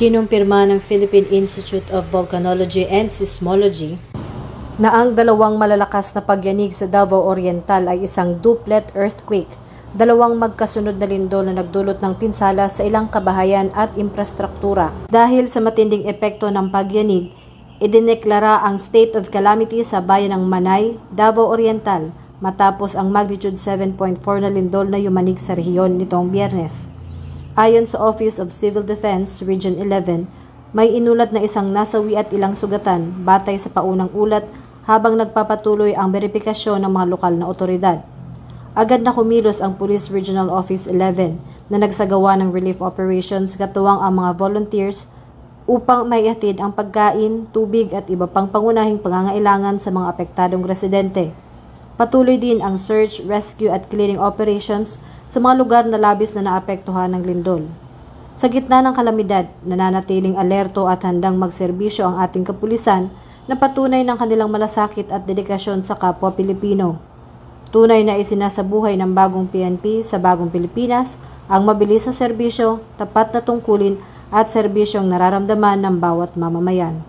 Kinumpirma ng Philippine Institute of Volcanology and Seismology na ang dalawang malalakas na pagyanig sa Davao Oriental ay isang duplet earthquake, dalawang magkasunod na lindol na nagdulot ng pinsala sa ilang kabahayan at infrastruktura. Dahil sa matinding epekto ng pagyanig, idineklara ang state of calamity sa bayan ng Manay, Davao Oriental, matapos ang magnitude 7.4 na lindol na yumanig sa rehiyon nitong Biyernes. Ayon sa Office of Civil Defense, Region 11, may inulat na isang nasawi at ilang sugatan batay sa paunang ulat habang nagpapatuloy ang beripikasyon ng mga lokal na otoridad. Agad na kumilos ang Police Regional Office 11 na nagsagawa ng relief operations katuwang ang mga volunteers upang maihatid ang pagkain, tubig at iba pang pangunahing pangangailangan sa mga apektadong residente. Patuloy din ang search, rescue at clearing operations sa mga lugar na labis na naapektuhan ng lindol. Sa gitna ng kalamidad, nananatiling alerto at handang magserbisyo ang ating kapulisan na patunay ng kanilang malasakit at dedikasyon sa kapwa Pilipino. Tunay na isinasabuhay ng bagong PNP sa bagong Pilipinas ang mabilis na serbisyo, tapat na tungkulin at serbisyong nararamdaman ng bawat mamamayan.